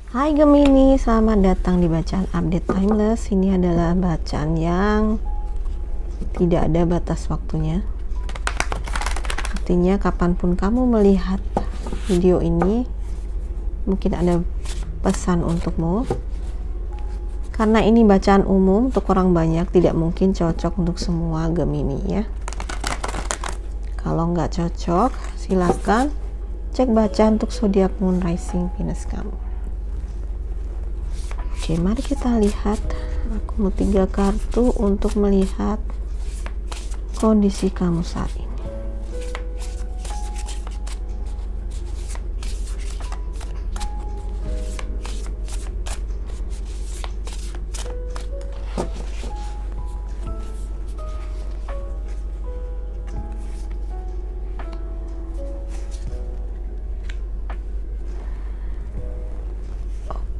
Hai Gemini, selamat datang di bacaan update timeless. Ini adalah bacaan yang tidak ada batas waktunya. Artinya kapanpun kamu melihat video ini, mungkin ada pesan untukmu. Karena ini bacaan umum untuk orang banyak, tidak mungkin cocok untuk semua Gemini ya. Kalau nggak cocok, silakan cek bacaan untuk zodiak moon rising Venus kamu. Oke, mari kita lihat. Aku mau 3 kartu untuk melihat kondisi kamu saat ini.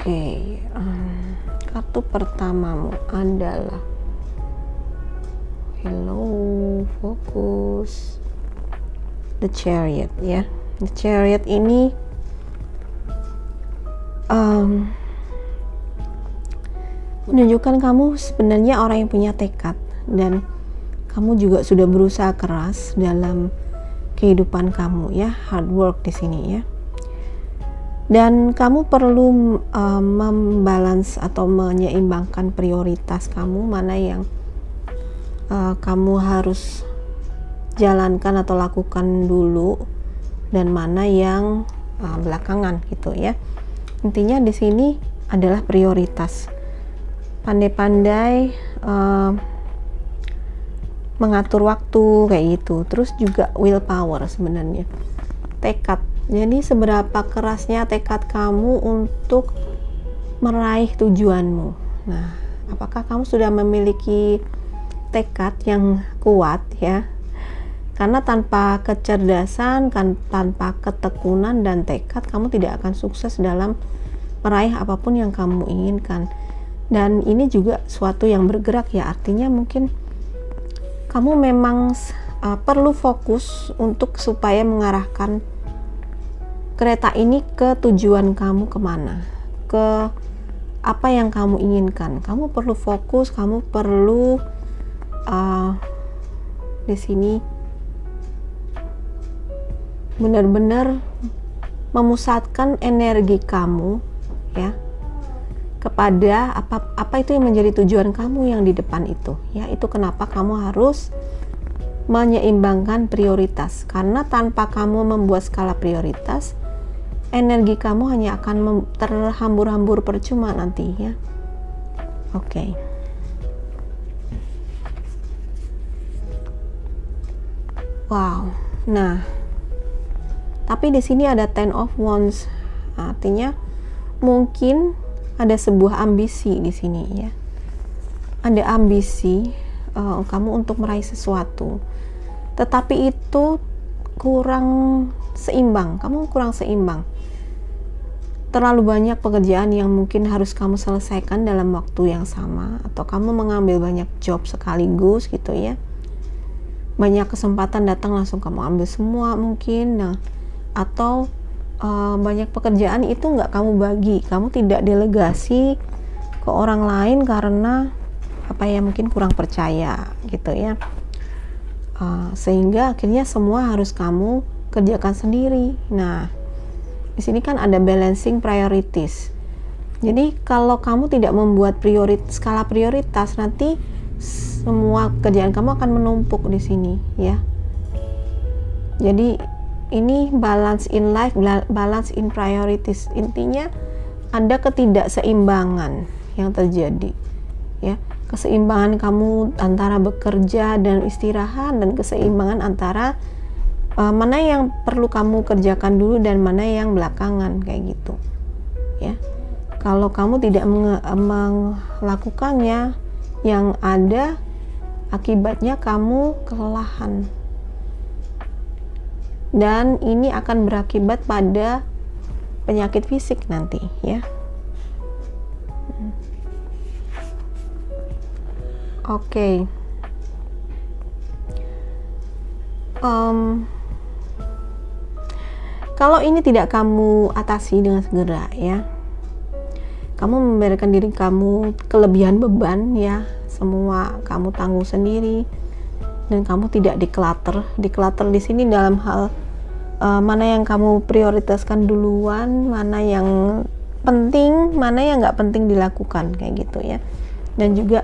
Oke, kartu pertamamu adalah hello, fokus, the chariot ya. The chariot ini menunjukkan kamu sebenarnya orang yang punya tekad, dan kamu juga sudah berusaha keras dalam kehidupan kamu ya, hard work di sini ya. Dan kamu perlu membalance atau menyeimbangkan prioritas kamu, mana yang kamu harus jalankan atau lakukan dulu dan mana yang belakangan gitu ya. Intinya di sini adalah prioritas. Pandai-pandai mengatur waktu kayak gitu. Terus juga willpower sebenarnya, tekad. Jadi seberapa kerasnya tekad kamu untuk meraih tujuanmu. Nah, apakah kamu sudah memiliki tekad yang kuat ya? Karena tanpa kecerdasan, tanpa ketekunan dan tekad, kamu tidak akan sukses dalam meraih apapun yang kamu inginkan. Dan ini juga suatu yang bergerak ya, artinya mungkin kamu memang perlu fokus untuk supaya mengarahkan kereta ini ke tujuan kamu kemana, ke apa yang kamu inginkan. Kamu perlu fokus, kamu perlu di sini benar-benar memusatkan energi kamu ya kepada apa itu yang menjadi tujuan kamu yang di depan itu ya. Itu kenapa kamu harus menyeimbangkan prioritas, karena tanpa kamu membuat skala prioritas, energi kamu hanya akan terhambur-hambur percuma nanti ya. Oke. Wow. Nah, tapi di sini ada Ten of Wands. Artinya mungkin ada sebuah ambisi di sini ya. Ada ambisi kamu untuk meraih sesuatu. Tetapi itu kurang seimbang. Kamu kurang seimbang. Terlalu banyak pekerjaan yang mungkin harus kamu selesaikan dalam waktu yang sama, atau kamu mengambil banyak job sekaligus gitu ya. Banyak kesempatan datang langsung kamu ambil semua mungkin. Nah, atau banyak pekerjaan itu nggak kamu bagi, kamu tidak delegasi ke orang lain karena apa ya, mungkin kurang percaya gitu ya. Sehingga akhirnya semua harus kamu kerjakan sendiri. Nah, di sini kan ada balancing priorities. Jadi kalau kamu tidak membuat skala prioritas, nanti semua kerjaan kamu akan menumpuk di sini ya. Jadi ini balance in life, balance in priorities. Intinya ada ketidakseimbangan yang terjadi ya. Keseimbangan kamu antara bekerja dan istirahat, dan keseimbangan antara mana yang perlu kamu kerjakan dulu dan mana yang belakangan kayak gitu ya. Kalau kamu tidak melakukannya, yang ada akibatnya kamu kelelahan, dan ini akan berakibat pada penyakit fisik nanti ya. Oke. Kalau ini tidak kamu atasi dengan segera ya, kamu membiarkan diri kamu kelebihan beban ya, semua kamu tanggung sendiri, dan kamu tidak declutter. Declutter di sini dalam hal mana yang kamu prioritaskan duluan, mana yang penting, mana yang nggak penting dilakukan, kayak gitu ya. Dan juga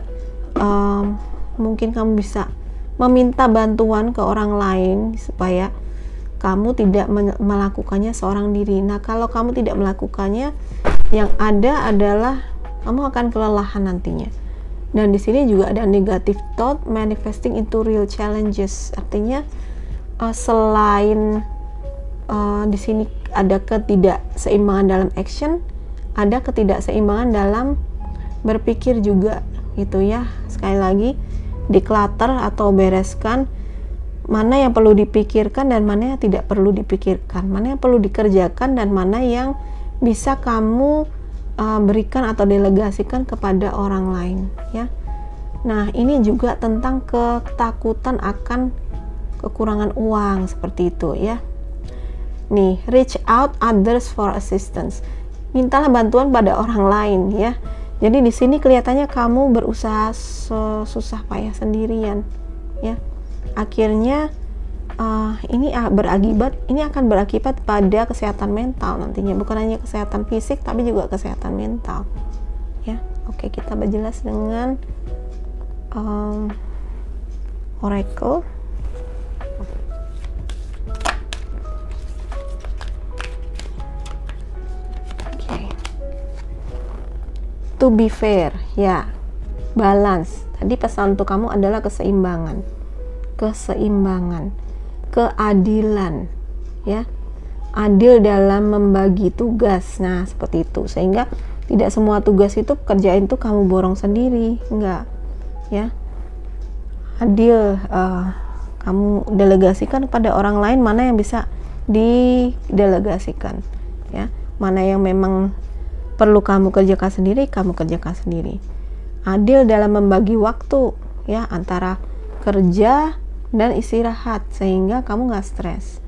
mungkin kamu bisa meminta bantuan ke orang lain supaya kamu tidak melakukannya seorang diri. Nah, kalau kamu tidak melakukannya, yang ada adalah kamu akan kelelahan nantinya. Dan di sini juga ada negative thought manifesting into real challenges. Artinya selain di sini ada ketidakseimbangan dalam action, ada ketidakseimbangan dalam berpikir juga gitu ya. Sekali lagi, declutter atau bereskan mana yang perlu dipikirkan dan mana yang tidak perlu dipikirkan, mana yang perlu dikerjakan dan mana yang bisa kamu berikan atau delegasikan kepada orang lain ya. Nah, ini juga tentang ketakutan akan kekurangan uang seperti itu ya. Nih, reach out others for assistance. Mintalah bantuan pada orang lain ya. Jadi di sini kelihatannya kamu berusaha susah payah sendirian ya. Akhirnya ini akan berakibat pada kesehatan mental nantinya, bukan hanya kesehatan fisik tapi juga kesehatan mental ya. Oke, kita berjelas dengan oracle. To be fair ya, balance. Tadi pesan untuk kamu adalah keseimbangan, keadilan ya, adil dalam membagi tugas. Nah, seperti itu, sehingga tidak semua tugas itu pekerjaan itu kamu borong sendiri, enggak ya. Adil, kamu delegasikan kepada orang lain mana yang bisa didelegasikan ya, mana yang memang perlu kamu kerjakan sendiri, kamu kerjakan sendiri. Adil dalam membagi waktu ya, antara kerja dan istirahat sehingga kamu nggak stres.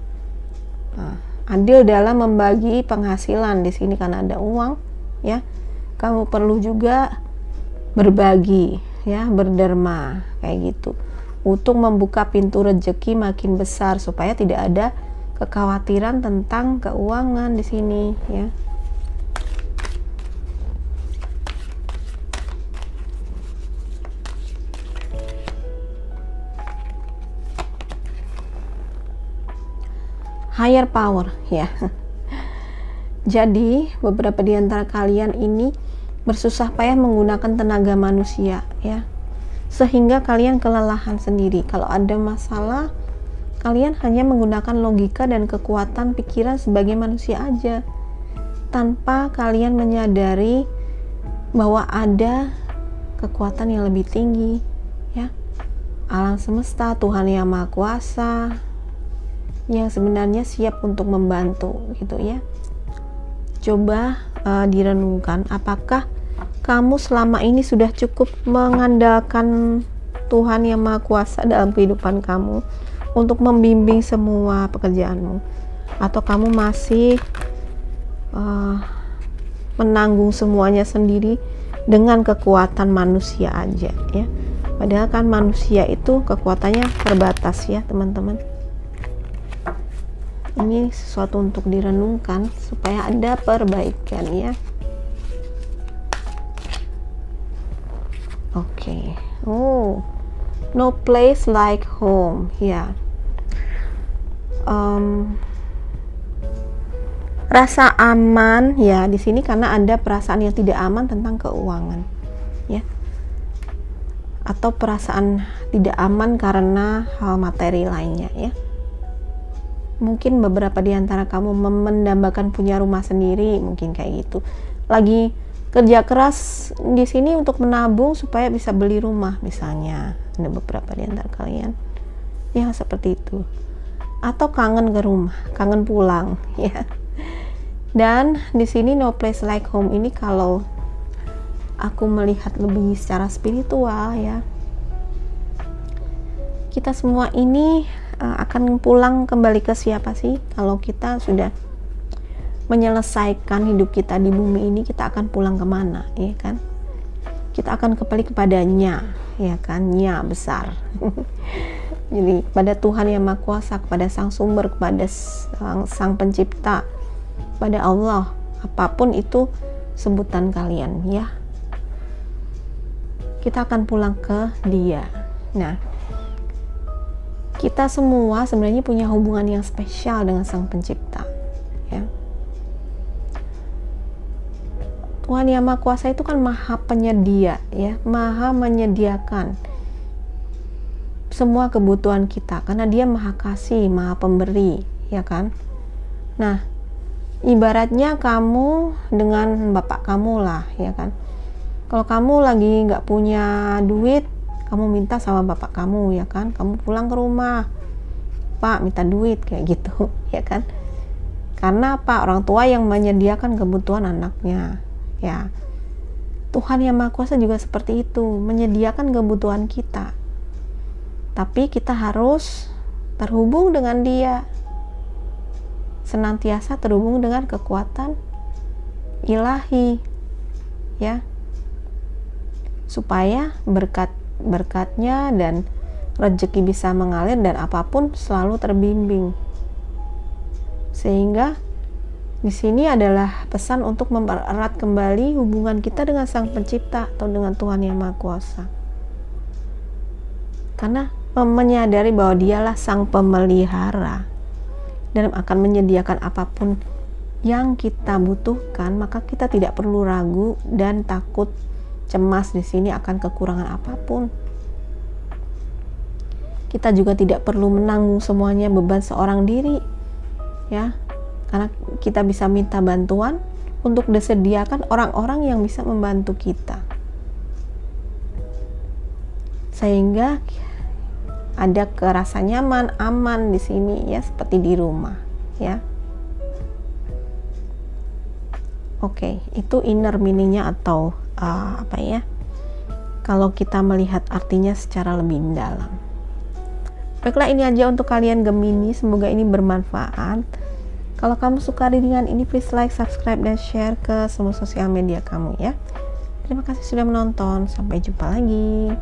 Adil dalam membagi penghasilan. Di sini karena ada uang ya, kamu perlu juga berbagi ya, berderma kayak gitu, untuk membuka pintu rezeki makin besar supaya tidak ada kekhawatiran tentang keuangan di sini ya. Higher power ya. Jadi beberapa di antara kalian ini bersusah payah menggunakan tenaga manusia ya, sehingga kalian kelelahan sendiri. Kalau ada masalah, kalian hanya menggunakan logika dan kekuatan pikiran sebagai manusia aja, tanpa kalian menyadari bahwa ada kekuatan yang lebih tinggi ya, alam semesta, Tuhan yang Maha Kuasa, yang sebenarnya siap untuk membantu gitu ya. Coba direnungkan, apakah kamu selama ini sudah cukup mengandalkan Tuhan yang Maha Kuasa dalam kehidupan kamu untuk membimbing semua pekerjaanmu, atau kamu masih menanggung semuanya sendiri dengan kekuatan manusia aja ya. Padahal kan manusia itu kekuatannya terbatas ya teman-teman. Ini sesuatu untuk direnungkan supaya ada perbaikan ya. Oke. Oh, no place like home ya. Rasa aman ya di sini karena ada perasaan yang tidak aman tentang keuangan ya, atau perasaan tidak aman karena hal materi lainnya ya. Mungkin beberapa di antara kamu mendambakan punya rumah sendiri, mungkin kayak gitu. Lagi kerja keras di sini untuk menabung supaya bisa beli rumah misalnya. Ada beberapa di antara kalian yang seperti itu. Atau kangen ke rumah, kangen pulang ya. Dan di sini no place like home ini kalau aku melihat lebih secara spiritual ya. Kita semua ini akan pulang kembali ke siapa sih kalau kita sudah menyelesaikan hidup kita di bumi ini, kita akan pulang kemana, ya kan? Kita akan kembali kepadanya, ya kan? Nya besar. Jadi pada Tuhan yang Maha Kuasa, kepada Sang Sumber, kepada Sang Pencipta, pada Allah, apapun itu sebutan kalian, ya. Kita akan pulang ke Dia. Nah, kita semua sebenarnya punya hubungan yang spesial dengan Sang Pencipta, ya. Tuhan yang Maha Kuasa itu kan Maha Penyedia, ya, Maha menyediakan semua kebutuhan kita, karena Dia Maha Kasih, Maha Pemberi, ya kan? Nah, ibaratnya kamu dengan bapak kamu lah, ya kan? Kalau kamu lagi nggak punya duit, kamu minta sama bapak kamu, ya kan? Kamu pulang ke rumah, Pak minta duit, kayak gitu, ya kan? Karena apa? Orang tua yang menyediakan kebutuhan anaknya, ya. Tuhan yang Maha Kuasa juga seperti itu, menyediakan kebutuhan kita. Tapi kita harus terhubung dengan Dia, senantiasa terhubung dengan kekuatan ilahi, ya, supaya berkatnya dan rezeki bisa mengalir dan apapun selalu terbimbing. Sehingga di sini adalah pesan untuk mempererat kembali hubungan kita dengan Sang Pencipta atau dengan Tuhan yang Maha Kuasa. Karena menyadari bahwa Dialah Sang Pemelihara dan akan menyediakan apapun yang kita butuhkan, maka kita tidak perlu ragu dan takut cemas di sini akan kekurangan apapun. Kita juga tidak perlu menanggung semuanya beban seorang diri, ya, karena kita bisa minta bantuan untuk disediakan orang-orang yang bisa membantu kita, sehingga ada kerasa nyaman, aman di sini, ya, seperti di rumah, ya. Oke, itu inner meaning-nya atau apa ya? Kalau kita melihat artinya secara lebih mendalam. Baiklah, ini aja untuk kalian Gemini, semoga ini bermanfaat. Kalau kamu suka readingan ini, please like, subscribe, dan share ke semua sosial media kamu, ya. Terima kasih sudah menonton, sampai jumpa lagi.